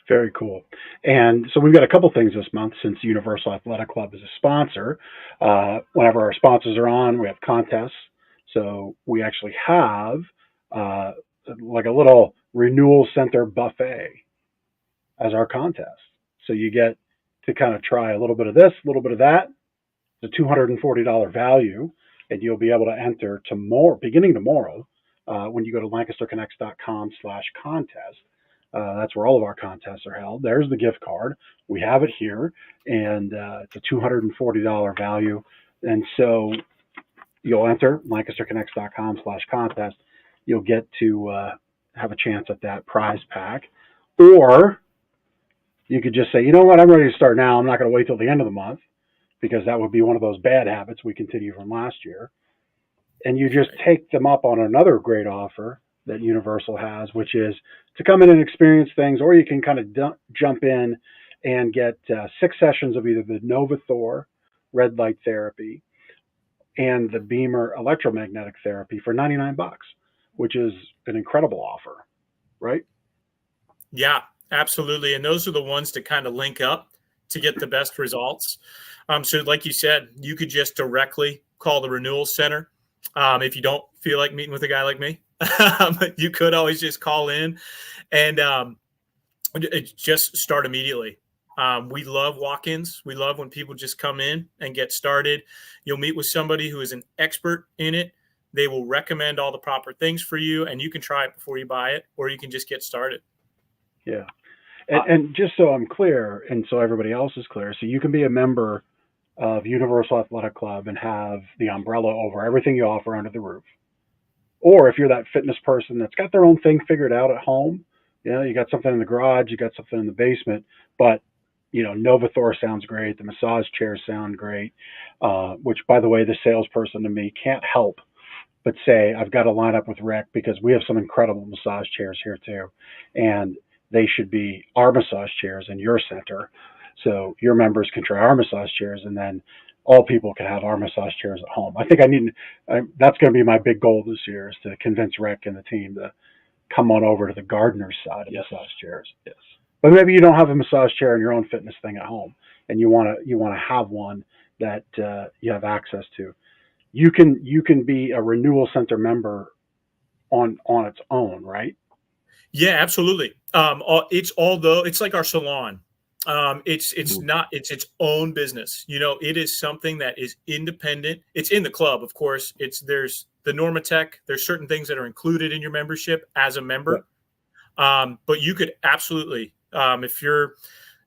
Very cool. And so we've got a couple things this month, since Universal Athletic Club is a sponsor. Whenever our sponsors are on, we have contests. So we actually have like a little renewal center buffet as our contest. So you get to kind of try a little bit of this, a little bit of that. It's a $240 value, and you'll be able to enter beginning tomorrow, when you go to lancasterconnects.com/contest. That's where all of our contests are held. There's the gift card. We have it here, and it's a $240 value. And so you'll enter lancasterconnects.com/contest. You'll get to have a chance at that prize pack. Or you could just say, you know what, I'm ready to start now. I'm not going to wait till the end of the month, because that would be one of those bad habits we continue from last year. And you just take them up on another great offer that Universal has, which is to come in and experience things, or you can kind of jump in and get 6 sessions of either the Novothor red light therapy and the Bemer electromagnetic therapy for $99, which is an incredible offer, right? Yeah, absolutely. And those are the ones to kind of link up to get the best results. So like you said, you could just directly call the renewal center. If you don't feel like meeting with a guy like me, You could always just call in and just start immediately. We love walk-ins. We love when people just come in and get started. You'll meet with somebody who is an expert in it. They will recommend all the proper things for you, and you can try it before you buy it, or you can just get started. Yeah. And just so I'm clear, and so everybody else is clear, so you can be a member of Universal Athletic Club and have the umbrella over everything you offer under the roof. Or if you're that fitness person that's got their own thing figured out at home, you got something in the garage, you got something in the basement, but Novothor sounds great. The massage chairs sound great, which, by the way, the salesperson to me can't help but say, I've got to line up with Rick because we have some incredible massage chairs here too. And they should be our massage chairs in your center. So your members can try our massage chairs, and then all people can have our massage chairs at home. I think that's going to be my big goal this year, is to convince Rick and the team to come on over to the gardener's side of massage chairs. Yes. But maybe you don't have a massage chair in your own fitness thing at home, and you want to have one that you have access to. You can be a renewal center member on its own, right? Yeah, absolutely. It's like our salon. It's its own business. It is something that is independent. It's in the club, of course. There's the Normatech. There's certain things that are included in your membership as a member. Yeah. But you could absolutely, if you're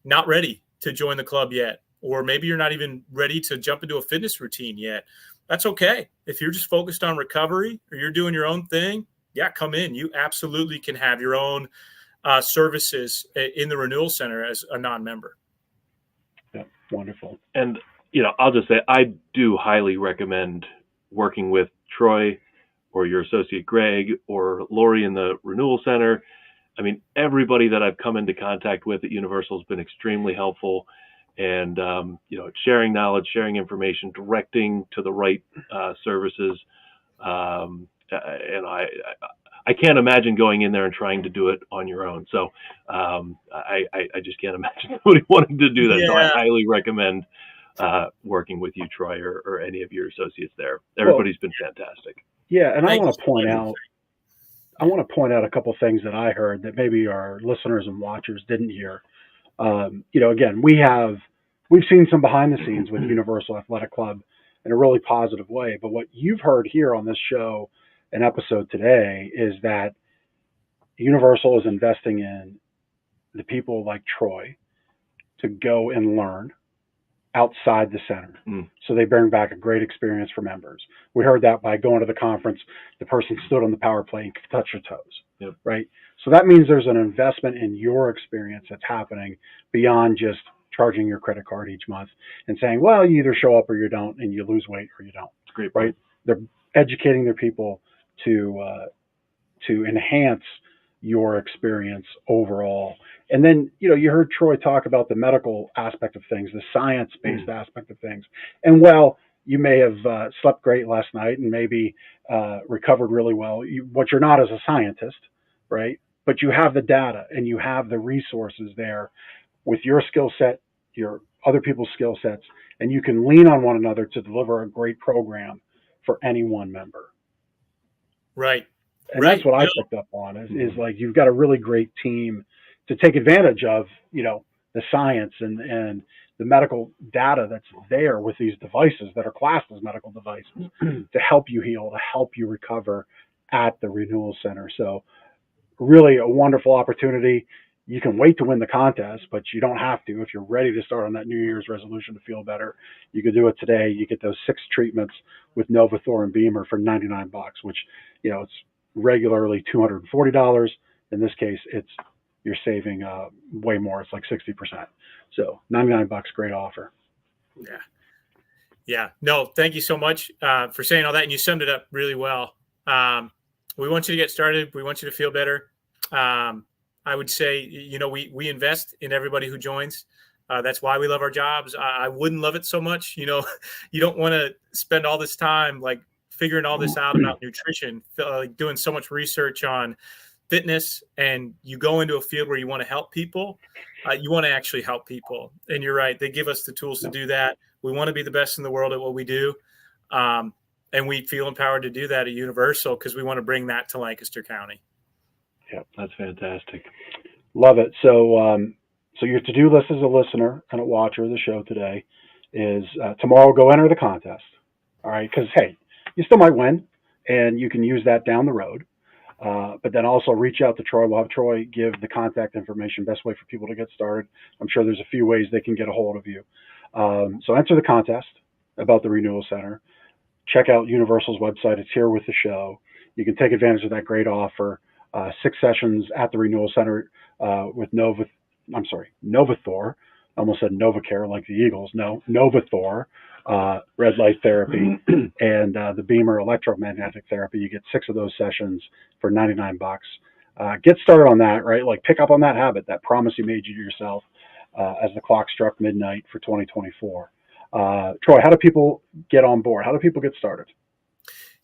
not ready to join the club yet, or maybe you're not even ready to jump into a fitness routine yet, that's okay. If you're just focused on recovery or you're doing your own thing, yeah, come in. You absolutely can have your own services in the renewal center as a non-member. Yeah, wonderful. And, I'll just say, I do highly recommend working with Troy or your associate Greg or Lori in the renewal center. I mean, everybody that I've come into contact with at Universal has been extremely helpful. And, sharing knowledge, sharing information, directing to the right services. And I can't imagine going in there and trying to do it on your own. So I just can't imagine somebody wanting to do that. Yeah. So I highly recommend working with you, Troy, or any of your associates there. Everybody's been fantastic. Yeah, and I want to point out a couple of things that I heard that maybe our listeners and watchers didn't hear. Again, we've seen some behind the scenes with Universal Athletic Club in a really positive way. But what you've heard here on this show, an episode today, is that Universal is investing in the people like Troy to go and learn outside the center. So they bring back a great experience for members. We heard that by going to the conference, the person stood on the power plate and could touch your toes, right? So that means there's an investment in your experience that's happening beyond just charging your credit card each month and saying, well, you either show up or you don't, and you lose weight or you don't. It's great, right? They're educating their people to enhance your experience overall. And then, you heard Troy talk about the medical aspect of things, the science-based aspect of things. And while you may have slept great last night and maybe recovered really well, what you're not is a scientist, right? But you have the data and you have the resources there with your skill set, your other people's skill sets, and you can lean on one another to deliver a great program for any one member. Right. And that's what I picked up on is like, you've got a really great team to take advantage of, the science and the medical data that's there with these devices that are classed as medical devices to help you heal, to help you recover at the renewal center. So really a wonderful opportunity. You can wait to win the contest, but you don't have to. If you're ready to start on that New Year's resolution to feel better, you can do it today. You get those 6 treatments with Novothor and Bemer for $99, which, it's regularly $240. In this case, you're saving way more. It's like 60%. So $99, great offer. Yeah. No, thank you so much for saying all that. And you summed it up really well. We want you to get started. We want you to feel better. I would say, we invest in everybody who joins. That's why we love our jobs. I wouldn't love it so much. You don't want to spend all this time like figuring all this out about nutrition, doing so much research on fitness, and you go into a field where you want to help people. You want to actually help people. And you're right. They give us the tools to do that. We want to be the best in the world at what we do. And we feel empowered to do that at Universal because we want to bring that to Lancaster County. Yeah, that's fantastic. Love it. So your to-do list as a listener and a watcher of the show today is tomorrow go enter the contest. All right, because hey, you still might win, and you can use that down the road. But then also reach out to Troy. We'll have Troy give the contact information, best way for people to get started. I'm sure there's a few ways they can get a hold of you. So enter the contest about the Renewal Center. Check out Universal's website. It's here with the show. You can take advantage of that great offer. 6 sessions at the Renewal Center with Novothor. I almost said Novacare like the Eagles. No, Novothor, red light therapy, and the Bemer electromagnetic therapy. You get 6 of those sessions for $99. Get started on that, right? Like pick up on that habit, that promise you made to yourself as the clock struck midnight for 2024. Troy, how do people get on board? How do people get started?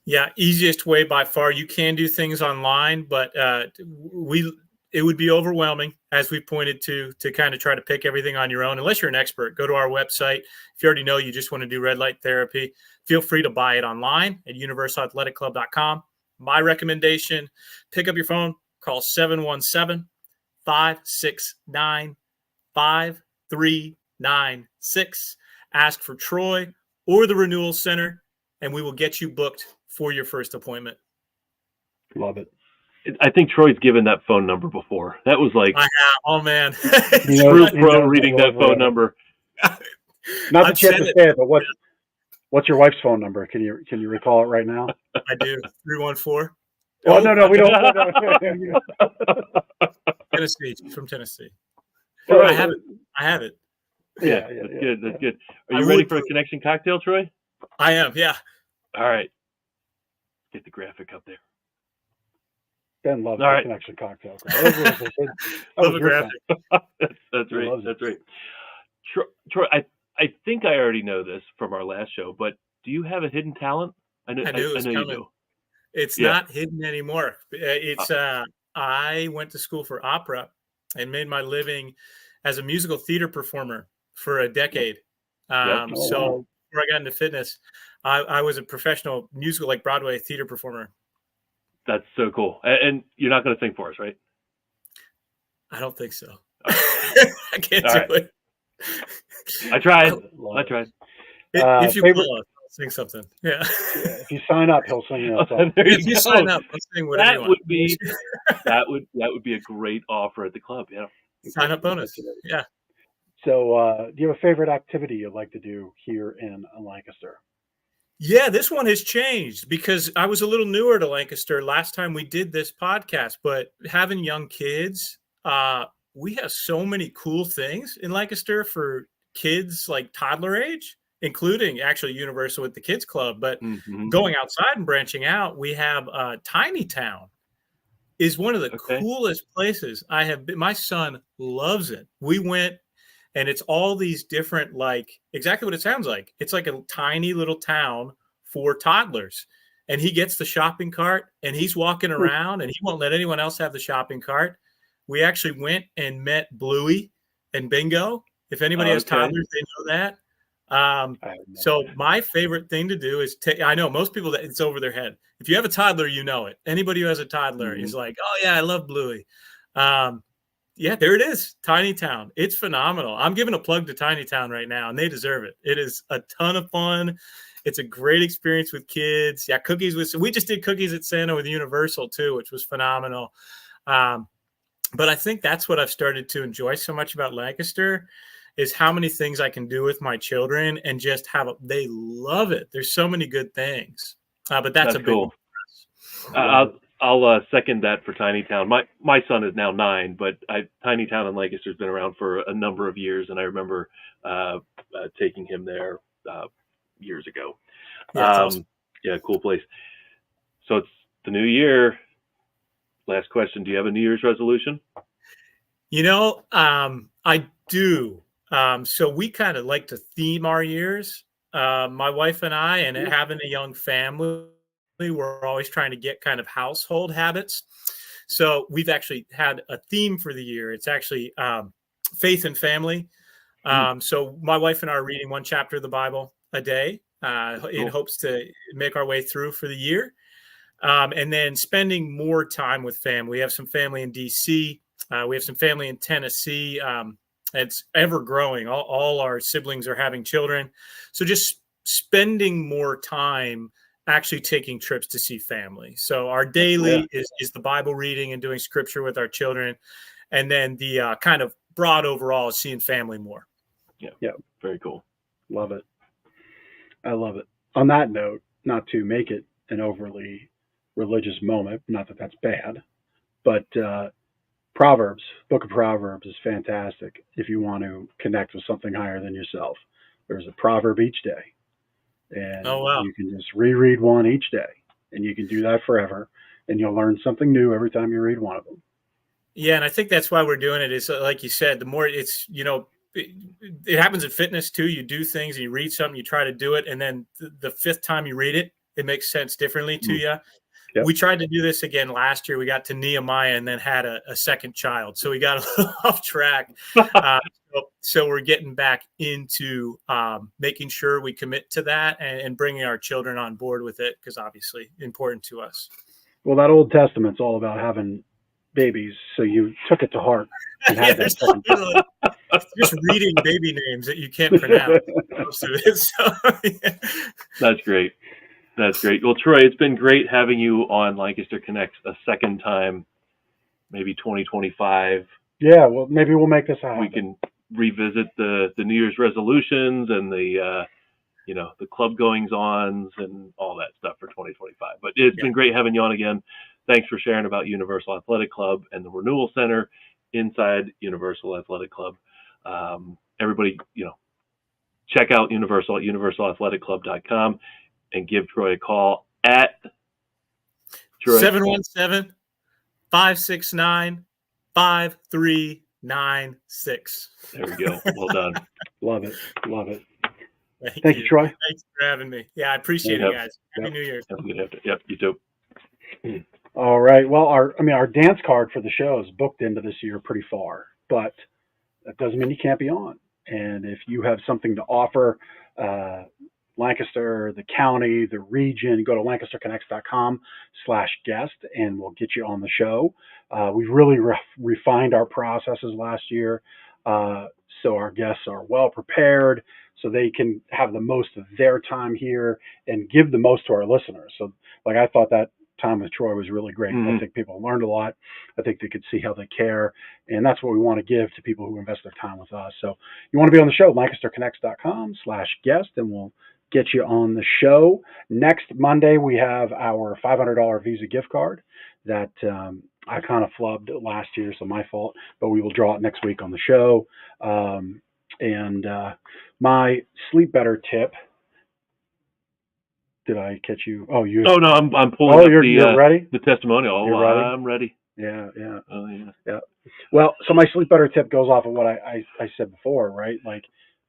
Yeah, easiest way by far. You can do things online, but it would be overwhelming, as we pointed to kind of try to pick everything on your own. Unless you're an expert, go to our website. If you already know you just want to do red light therapy, feel free to buy it online at universalathletic.com. My recommendation, pick up your phone, call 717-569-5396. Ask for Troy or the Renewal Center, and we will get you booked for your first appointment. Love it. I think Troy's given that phone number before. That was like, I have. Oh man, true pro reading that phone number. Not that you have to say it, but what's your wife's phone number? Can you recall it right now? I do. 314. Oh no, we don't. Tennessee. She's from Tennessee. Right. I have it. Yeah, that's good. That's good. Are you ready for a connection cocktail, Troy? I am. Yeah. All right. Get the graphic up there. Ben loves the connection cocktail. Love a graphic. That's right. That's right. Troy, I think I already know this from our last show, but do you have a hidden talent? I know you do. It's not hidden anymore. It's I went to school for opera and made my living as a musical theater performer for a decade. So before I got into fitness, I was a professional musical, like Broadway theater performer. That's so cool. And you're not going to sing for us, right? I don't think so. Right. I can't do it. I tried. If you will, I'll sing something. Yeah. If you sign up, he'll sing you. If you sign up, I'll sing whatever you want. That would be a great offer at the club. Yeah. Sign up bonus. Yeah. So, do you have a favorite activity you'd like to do here in Lancaster? Yeah, this one has changed because I was a little newer to Lancaster last time we did this podcast, but having young kids, we have so many cool things in Lancaster for kids like toddler age, including actually Universal with the Kids Club. But going outside and branching out, we have Tiny Town is one of the coolest places I have been. My son loves it. We went, and it's all these different, like exactly what it sounds like. It's like a tiny little town for toddlers. And he gets the shopping cart and he's walking around and he won't let anyone else have the shopping cart. We actually went and met Bluey and Bingo. If anybody has toddlers, they know that. So my favorite thing to do is I know most people that it's over their head. If you have a toddler, you know it. Anybody who has a toddler is like, oh yeah, I love Bluey. Yeah, there it is. Tiny Town. It's phenomenal. I'm giving a plug to Tiny Town right now, and they deserve it. It is a ton of fun. It's a great experience with kids. Yeah, we just did cookies at Santa with Universal too, which was phenomenal. But I think that's what I've started to enjoy so much about Lancaster is how many things I can do with my children and just they love it. There's so many good things. But that's a big cool. I'll second that for Tiny Town. My son is now 9, but Tiny Town in Lancaster has been around for a number of years, and I remember taking him there years ago. Awesome. Yeah, cool place. So it's the new year. Last question: do you have a New Year's resolution? I do. So we kind of like to theme our years. My wife and I, and having a young family, we're always trying to get kind of household habits. So we've actually had a theme for the year. It's actually faith and family. So my wife and I are reading one chapter of the Bible a day. in hopes to make our way through for the year. And then spending more time with family. We have some family in DC. We have some family in Tennessee. It's ever growing. All our siblings are having children. So just spending more time actually taking trips to see family. So our daily is the Bible reading and doing scripture with our children. And then the kind of broad overall is seeing family more. Yeah. Very cool. Love it. I love it. On that note, not to make it an overly religious moment, not that that's bad, but Proverbs, Book of Proverbs is fantastic if you want to connect with something higher than yourself. There's a proverb each day, and you can just reread one each day, and you can do that forever, and you'll learn something new every time you read one of them. Yeah, and I think that's why we're doing it is, like you said, the more it's, it happens in fitness too. You do things and you read something, you try to do it, and then the fifth time you read it, it makes sense differently to you. Yep. We tried to do this again last year. We got to Nehemiah and then had a second child. So we got a little off track. So we're getting back into making sure we commit to that and bringing our children on board with it, because obviously important to us. Well, that Old Testament's all about having babies. So you took it to heart and had that second child. Just reading baby names that you can't pronounce. Most of it. So, That's great. That's great. Well, Troy, it's been great having you on Lancaster Connects a second time, maybe 2025. Yeah, well, maybe we'll make this happen. We can revisit the New Year's resolutions and the club goings-ons and all that stuff for 2025. But it's been great having you on again. Thanks for sharing about Universal Athletic Club and the Renewal Center inside Universal Athletic Club. Everybody, check out Universal at universalathletic.club.com. and give Troy a call at 717-569-5396. There we go. Well done. Love it. Thank you, Troy. Thanks for having me. Yeah, I appreciate it, guys. Happy New Year. Have a good afternoon. Yep, you too. All right. Well, our dance card for the show is booked into this year pretty far, but that doesn't mean you can't be on. And if you have something to offer, Lancaster, the county, the region, go to lancasterconnects.com/guest and we'll get you on the show. We've really refined our processes last year, so our guests are well prepared so they can have the most of their time here and give the most to our listeners. So I thought that time with Troy was really great. I think people learned a lot. I think they could see how they care. And that's what we want to give to people who invest their time with us. So you want to be on the show, lancasterconnects.com/guest, and we'll get you on the show. Next Monday, we have our $500 Visa gift card that I kind of flubbed last year, so my fault, but we will draw it next week on the show. And my sleep better tip. Did I catch you? Oh, you. Oh no, I'm pulling up you're ready? The testimonial. You're ready? I'm ready. Yeah. Oh yeah. Well, so my sleep better tip goes off of what I said before, right? Like,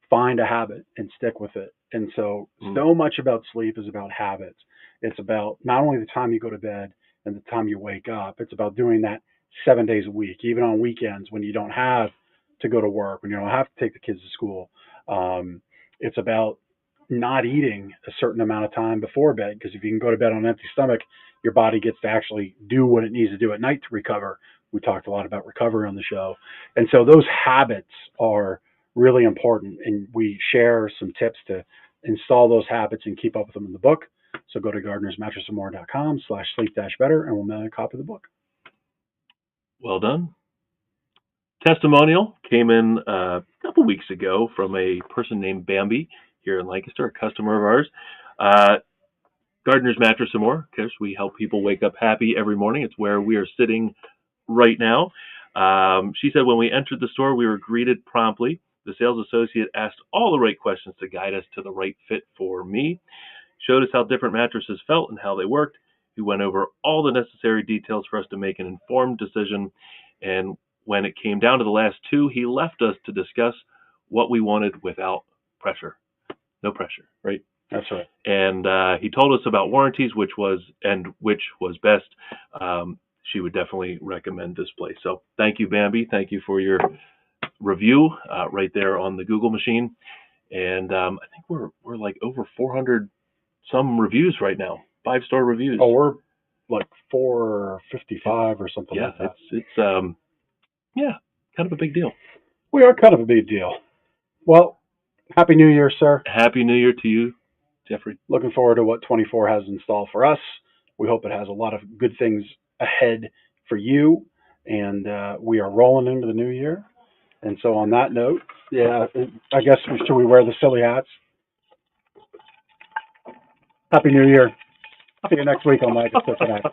find a habit and stick with it. And so much about sleep is about habits. It's about not only the time you go to bed and the time you wake up. It's about doing that 7 days a week, even on weekends when you don't have to go to work, when you don't have to take the kids to school. It's about not eating a certain amount of time before bed, because if you can go to bed on an empty stomach, your body gets to actually do what it needs to do at night to recover. We talked a lot about recovery on the show. And so those habits are really important, and we share some tips to install those habits and keep up with them in the book. So go to gardenersmattressandmore.com/sleep-better and we'll mail you a copy of the book. Well done. Testimonial came in a couple weeks ago from a person named Bambi here in Lancaster, a customer of ours. Gardener's Mattress and More, because we help people wake up happy every morning. It's where we are sitting right now. She said, when we entered the store, we were greeted promptly. The sales associate asked all the right questions to guide us to the right fit for me, showed us how different mattresses felt and how they worked. He went over all the necessary details for us to make an informed decision. And when it came down to the last two, he left us to discuss what we wanted without pressure. No pressure, right? That's right. And he told us about warranties, which was best. She would definitely recommend this place. So thank you, Bambi. Thank you for your review right there on the Google machine. and I think we're like over 400 some reviews right now, 5-star reviews. Oh, we're like 455 or something Yeah, like that. it's yeah, kind of a big deal. We are kind of a big deal. Well, Happy New Year, sir. Happy New Year to you, Jeffrey. Looking forward to what 24 has in store for us. We hope it has a lot of good things ahead for you, and we are rolling into the new year. And so on that note, yeah, I guess should we wear the silly hats? Happy New Year. See you next week on Lancaster Connects.